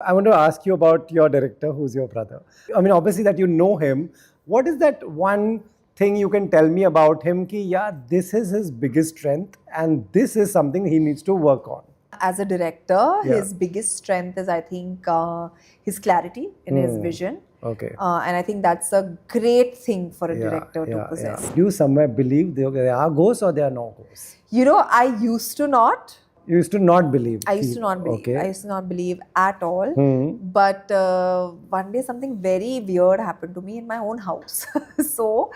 I want to ask you about your director, who's your brother. I mean, obviously that you know him. What is that one thing you can tell me about him? Ki, yeah, this is his biggest strength, and this is something he needs to work on. As a director, Yeah. his biggest strength is, I think, his clarity in his vision. Okay. And I think that's a great thing for a Yeah, director to possess. Do you somewhere believe there are ghosts or there are no ghosts? You know, I used to not. You used to not believe. I used to not believe. Okay. I used to not believe at all. Hmm. But one day something very weird happened to me in my own house. So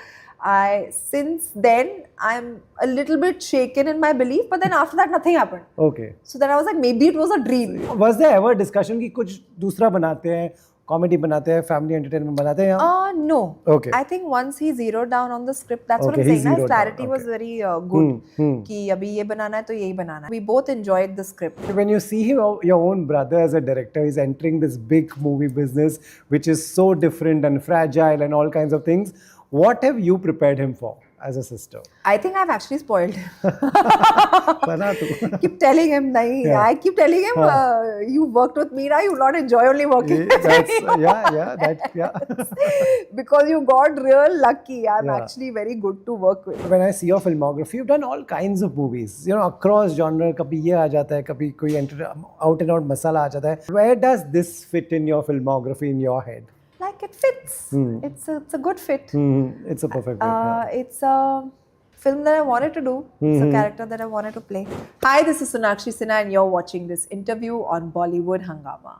since then, I'm a little bit shaken in my belief. But then after that, nothing happened. Okay. So then I was like, maybe it was a dream. Was there ever discussion कि कुछ दूसरा बनाते हैं, comedy बनाते हैं, family entertainment बनाते हैं? No. Okay. I think once he zeroed down on the script, that's what Okay, I'm he saying. His zeroed clarity down, was okay. very good. कि अभी ये बनाना है तो यही बनाना है. We both enjoyed the script. When you see him, your own brother as a director, he's entering this big movie business, which is so different and fragile and all kinds of things. What have you prepared him for as a sister? I think I've actually spoiled him. बना तू. Keep telling him, nahi. Yeah. I keep telling him, you worked with me now, you will not enjoy only working with me. Because you got real lucky. I'm actually very good to work with. When I see your filmography, you've done all kinds of movies. You know, across genre. कभी ये आ जाता है, कभी कोई out and out मसाला आ जाता है. Where does this fit in your filmography in your head? Like it fits. It's a good fit. It's a perfect fit. It's a film that I wanted to do. It's a character that I wanted to play. Hi, this is Sonakshi Sinha and you're watching this interview on Bollywood Hungama.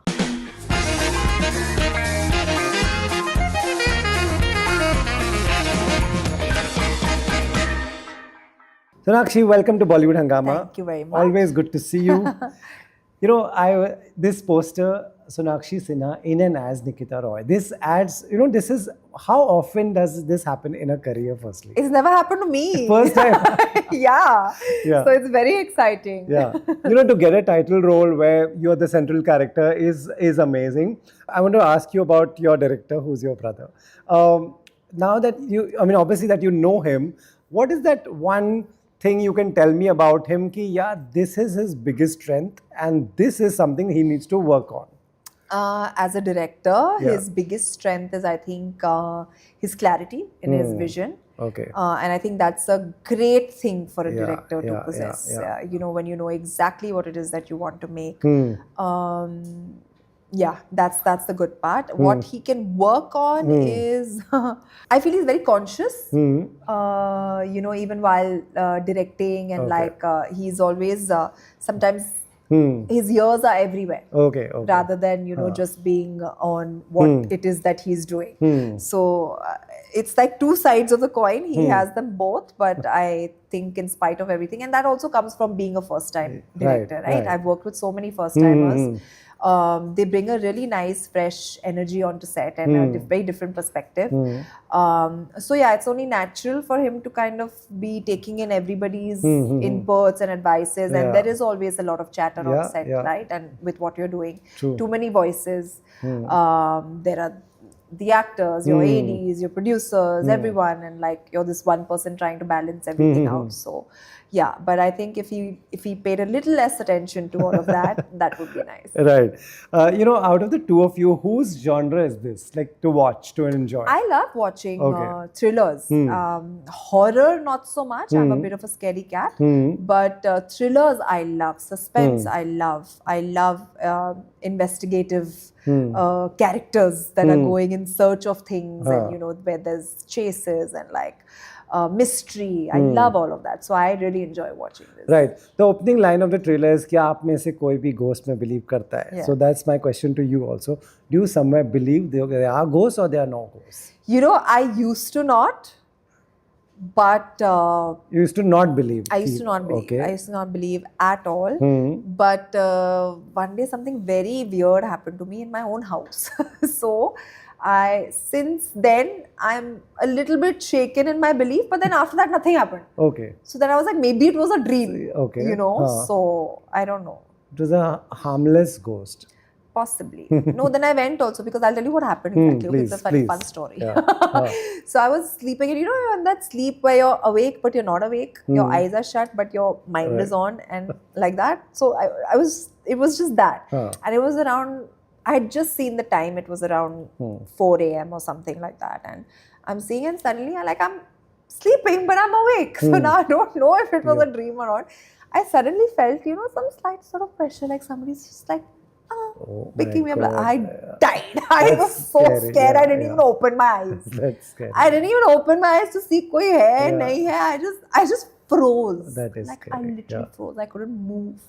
Sonakshi, welcome to Bollywood Hungama. Thank you very much. Always good to see you. You know, this poster, Sonakshi Sinha in and as Nikita Roy. This adds, you know, this is, how often does this happen in a career firstly? It's never happened to me. First time. Yeah. Yeah. So it's very exciting. Yeah. You know, to get a title role where you're the central character is amazing. I want to ask you about your director, who's your brother. Now that obviously that you know him, what is that one thing you can tell me about him ki, yeah, this is his biggest strength and this is something he needs to work on? As a director, his biggest strength is, I think, his clarity in his vision. Okay. And I think that's a great thing for a director to possess. You know, when you know exactly what it is that you want to make. Yeah, that's the good part. What he can work on is, I feel he's very conscious. You know, even while directing and he's always sometimes his ears are everywhere. Okay. Rather than, you know, just being on what it is that he's doing. So it's like two sides of the coin. He has them both, but I think in spite of everything, and that also comes from being a first-time director, right? I've worked with so many first-timers. They bring a really nice, fresh energy onto set and a very different perspective. So yeah, it's only natural for him to kind of be taking in everybody's inputs and advices, and there is always a lot of chatter on set, right? And with what you're doing, too many voices. There are the actors, your ADs, your producers, everyone, and like you're this one person trying to balance everything out. So yeah, but I think if he paid a little less attention to all of that, that would be nice. Right. You know, out of the two of you, whose genre is this, like, to watch, to enjoy? I love watching thrillers. Horror, not so much. I'm a bit of a scary cat. But thrillers, I love. Suspense, I love. I love investigative characters that are going in search of things, and, you know, where there's chases and like mystery. I love all of that. So I really enjoy watching this. Right. The opening line of the trailer is कि आप में से कोई भी ghost में believe करता है. So that's my question to you also. Do you somewhere believe there are ghosts or there are no ghosts? You know, I used to not. But you used to not believe. I used to not believe. Okay. I used to not believe at all. But one day something very weird happened to me in my own house. So since then, I'm a little bit shaken in my belief. But then after that, nothing happened. Okay. So then I was like, maybe it was a dream. Okay. You know. So I don't know. It was a harmless ghost. Possibly. No, then I went also, because I'll tell you what happened exactly. Please, it's a very fun story. Yeah. So I was sleeping, and you know, in that sleep where you're awake but you're not awake, your eyes are shut but your mind is on, and like that. So it was just that. And it was around I had just seen the time. It was around 4 a.m. or something like that. And I'm seeing, and suddenly I'm sleeping, but I'm awake. So now I don't know if it was a dream or not. I suddenly felt, some slight sort of pressure, like somebody's just like, picking me up. I died. I was so scared. I didn't even open my eyes. That's scary. I didn't even open my eyes to see koi hai, nahi hai. I just froze. That is like scary. I literally froze. I couldn't move.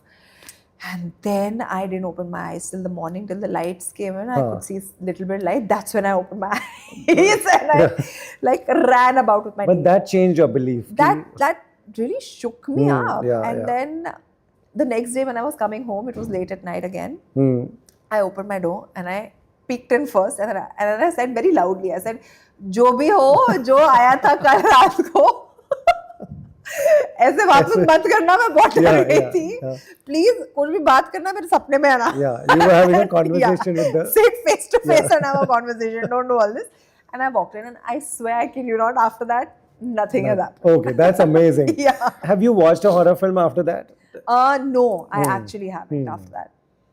And then I didn't open my eyes till the morning, till the lights came in. I could see a little bit light. That's when I opened my eyes and I ran about with my But day. that changed your belief. That really shook me up. Yeah, Then the next day when I was coming home, it was late at night again. I opened my door and I peeked in first, and then I said very loudly, I said, "Jo bhi ho, jo aaya tha kal raat ko, ऐसे वापस मत करना, मैं बहुत डर गई थी. Please, कोई भी बात करना मेरे सपने में आना." Yeah, you were having a conversation with the... Sit face to face and have a conversation. Don't do all this. And I walked in, and I swear, I kid you not, after that, nothing has happened. Okay, that's amazing. Yeah. Have you watched a horror film after that? No, I actually haven't after that.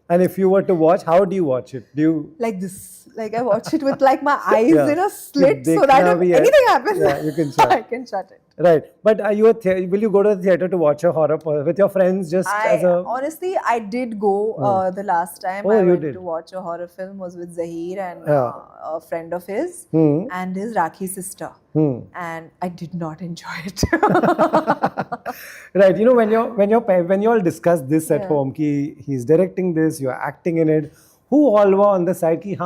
And if you were to watch, how do you watch it? Do you... Like this. Like I watch it with like my eyes in a slit, so dekhna that if bhi hai. anything happens, you can shut. I can shut it. Right. But are you will you go to the theater to watch a horror with your friends just as a... Honestly, I did go the last time I went to watch a horror film was with Zahir and a friend of his and his Rakhi sister. And I did not enjoy it. Right. When you all discuss this at home, ki he's directing this, you're acting in it, who all were on the side ki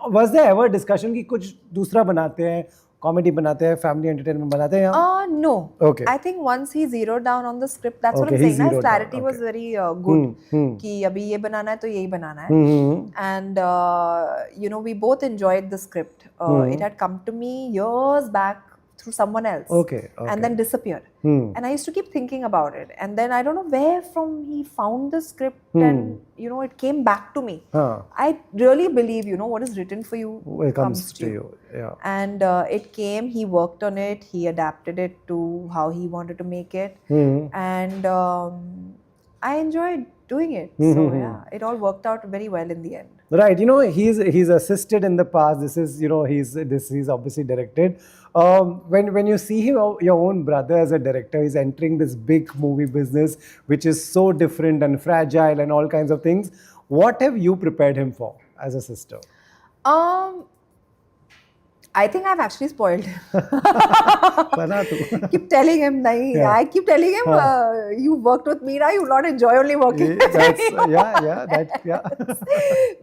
was there ever discussion ki kuch dusra banate hain, comedy banate hain, family entertainment banate hain? No. Okay. I think once he zeroed down on the script, that's what I'm saying. His clarity was very good. Ki abhi ye banana hai to yehi banana hai. And we both enjoyed the script. It had come to me years back through someone else. Okay. And then disappeared. And I used to keep thinking about it. And then I don't know where from he found the script and it came back to me. I really believe, what is written for you comes to you. Yeah. And it came, he worked on it, he adapted it to how he wanted to make it. And I enjoyed doing it. So yeah, it all worked out very well in the end. Right, he's assisted in the past. This is, he's obviously directed. When you see him, your own brother as a director, he's entering this big movie business, which is so different and fragile and all kinds of things. What have you prepared him for as a sister? I think I've actually spoiled him. Keep telling him, nahi. Yeah. I keep telling him, you worked with me now, you will not enjoy only working with me.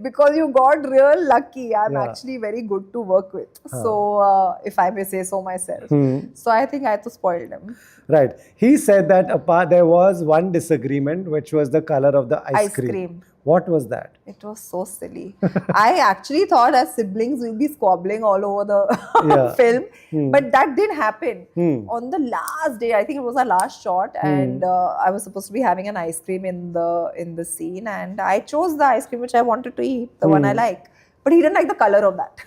Because you got real lucky. I'm actually very good to work with. So, if I may say so myself. So, I think I had to spoil him. Right. He said that there was one disagreement, which was the color of the ice cream. What was that? It was so silly. I actually thought as siblings we'll be squabbling all over the film. But that didn't happen. On the last day, I think it was our last shot, and I was supposed to be having an ice cream in the scene, and I chose the ice cream which I wanted to eat, the one I like. But he didn't like the color of that.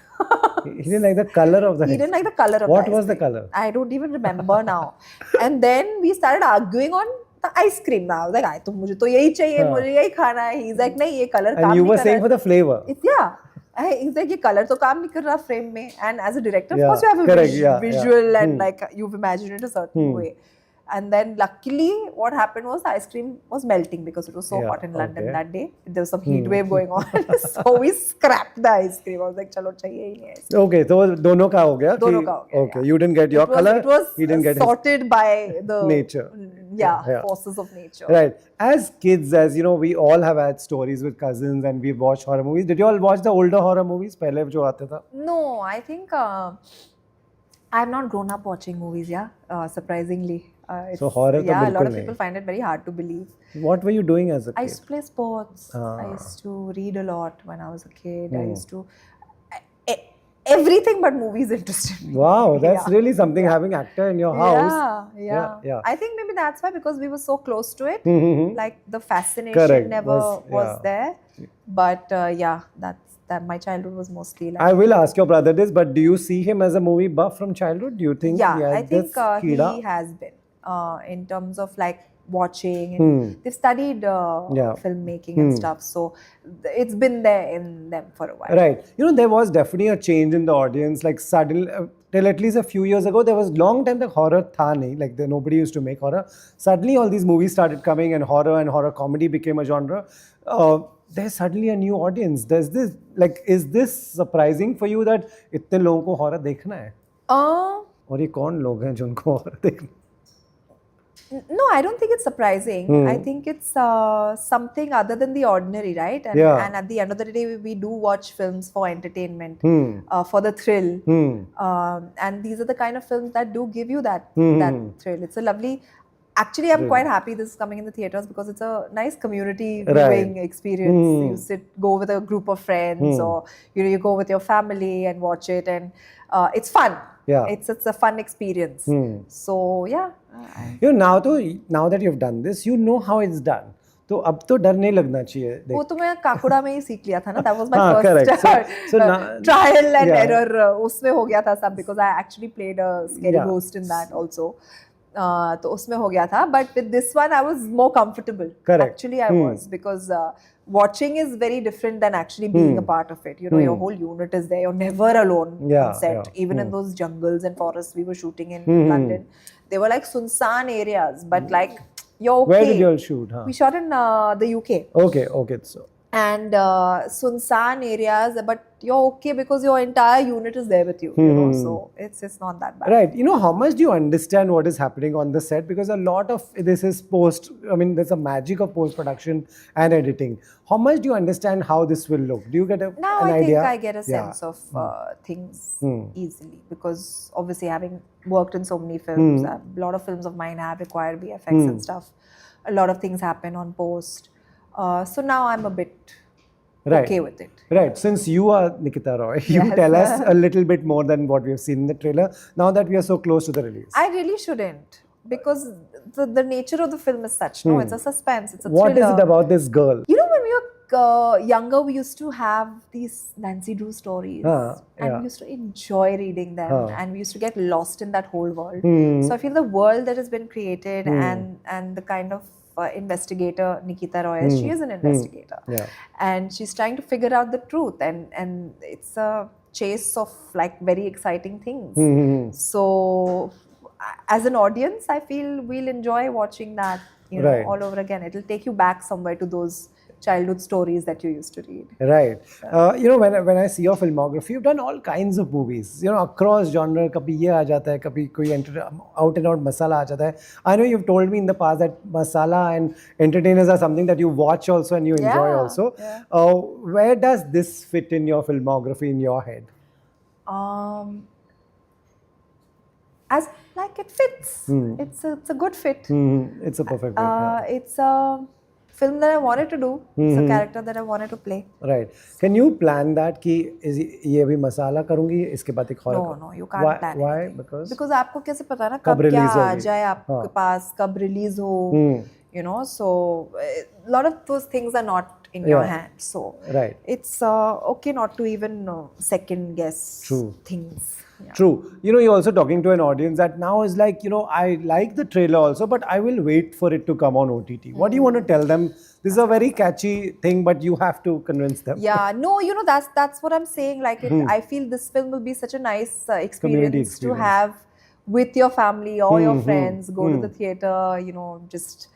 He didn't like the color of the He didn't like the color of What the was the ice cream. color? I don't even remember now. And then we started arguing on the ice cream now. I was like, मुझे तो यही चाहिए, मुझे यही खाना है. He's like, नहीं, ये color काम नहीं कर रहा. And you were saying for the flavor. He's like, ये color तो काम नहीं कर रहा frame में. And as a director, of course, you have a visual and like you've imagined it a certain way. And then luckily, what happened was the ice cream was melting because it was so hot in London that day. There was some heat wave going on. So we scrapped the ice cream. I was like, chalo, chahiye hi nahi ice cream. Okay, so dono ka ho gaya? Dono ka ho gaya, okay, you didn't get your color. It was he didn't get sorted by the nature. Forces of nature. Right. As kids, as we all have had stories with cousins and we've watched horror movies. Did you all watch the older horror movies? Pehle jo aate tha? No, I think I've not grown up watching movies, surprisingly. So horror a lot of people find it very hard to believe. What were you doing as a kid? I used to play sports. I used to read a lot when I was a kid. I used to... everything but movies interested me. Wow, that's really something having actor in your house. Yeah. I think maybe that's why, because we were so close to it. Like the fascination never was there. But that my childhood was mostly like... I will ask your brother this, but do you see him as a movie buff from childhood? Do you think I think he has been. In terms of like watching, and they've studied filmmaking and stuff. So it's been there in them for a while. Right. You know, there was definitely a change in the audience. Like suddenly, till at least a few years ago, there was long time the horror tha nahi. Like nobody used to make horror. Suddenly, all these movies started coming, and horror comedy became a genre. There's suddenly a new audience. There's this, like, is this surprising for you that इतने लोगों को horror देखना है? और ये कौन लोग हैं जिनको horror देखना? No, I don't think it's surprising. I think it's something other than the ordinary, right? And, and at the end of the day, we do watch films for entertainment, for the thrill. And these are the kind of films that do give you that thrill. It's a lovely... Actually, I'm quite happy this is coming in the theatres because it's a nice community viewing experience. You go with a group of friends, or you go with your family and watch it, and it's fun. Yeah. It's a fun experience. So yeah. You know, now that you've done this, you know how it's done. तो अब तो डर नहीं लगना चाहिए. वो तो मैं काकुड़ा में ही सीख लिया था ना. That was my first so trial and error. उसमें हो गया था सब, because I actually played a scary ghost in that also. तो उसमें हो गया था. But with this one, I was more comfortable. Correct. Actually, I was, because watching is very different than actually being a part of it. You know, your whole unit is there. You're never alone on set. Even in those jungles and forests we were shooting in London, they were like sunsan areas, but like you're okay. Where did you all shoot? We shot in the UK. Okay. So. And sunsan areas, but you're okay because your entire unit is there with you. You know, so it's not that bad. Right. You know, how much do you understand what is happening on the set? Because a lot of this is there's a magic of post-production and editing. How much do you understand how this will look? Do you get an idea? Think I get a sense of things easily, because obviously having worked in so many films, a lot of films of mine have required VFX and stuff. A lot of things happen on post. So now I'm a bit okay with it. Right. Since you are Nikita Roy, you tell us a little bit more than what we have seen in the trailer, now that we are so close to the release. I really shouldn't, because the nature of the film is such. No, it's a suspense, it's a thriller. What is it about this girl? You know, when we were younger, we used to have these Nancy Drew stories, and we used to enjoy reading them, and we used to get lost in that whole world. So I feel the world that has been created and the kind of investigator Nikita Roy is, she is an investigator, and she's trying to figure out the truth, and it's a chase of like very exciting things. So as an audience, I feel we'll enjoy watching that, you know, all over again. It'll take you back somewhere to those childhood stories that you used to read. Right. You know, when I see your filmography, you've done all kinds of movies, you know, across genre. Kabhi ye aa jata hai, kabhi koi out and out masala aa jata hai. I know you've told me in the past that masala and entertainers are something that you watch also and you enjoy also. Where does this fit in your filmography in your head? As like it fits. It's a good fit. It's a perfect fit. It's a film that I wanted to do. It's a character that I wanted to play. Right. Can you plan that कि ये भी मसाला करूँगी इसके बाद एक horror? No, you can't plan it. Why? Because आपको कैसे पता है ना कब क्या आ जाए आपके पास, कब release हो, you know, so a lot of those things are not in your hands. So it's okay not to even second guess things. Yeah. True. You know, you're also talking to an audience that now is like, you know, I like the trailer also, but I will wait for it to come on OTT. What do you want to tell them? This is a very catchy thing, but you have to convince them. Yeah, no, you know, that's what I'm saying. Like, I feel this film will be such a nice experience to have with your family or your friends. Go to the theater, you know, just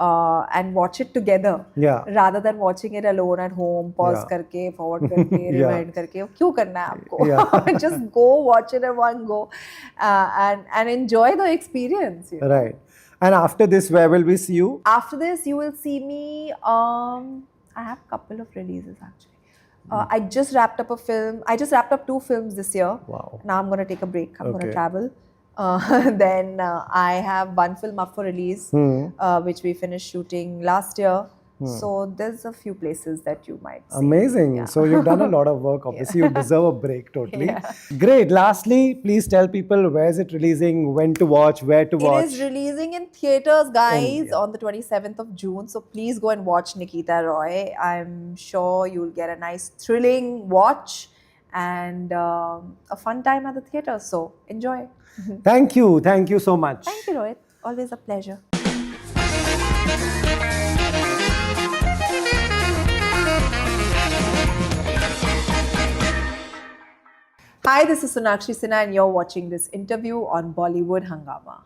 and watch it together, rather than watching it alone at home, pause करके, forward करके, rewind करके. क्यों करना है आपको? Just go watch it in one go, and enjoy the experience. You know? Right. And after this, where will we see you? After this, you will see me. I have a couple of releases actually. I just wrapped up a film. I just wrapped up 2 films this year. Wow. Now I'm going to take a break. I'm going to travel. Then I have 1 film up for release, which we finished shooting last year. So there's a few places that you might see. Amazing. Yeah. So you've done a lot of work. Obviously, you deserve a break totally. Great. Lastly, please tell people where is it releasing, when to watch, where to watch. It is releasing in theatres, guys, on the 27th of June. So please go and watch Nikita Roy. I'm sure you'll get a nice thrilling watch and a fun time at the theatre. So enjoy. Thank you. Thank you so much. Thank you, Rohit. Always a pleasure. Hi, this is Sonakshi Sinha, and you're watching this interview on Bollywood Hungama.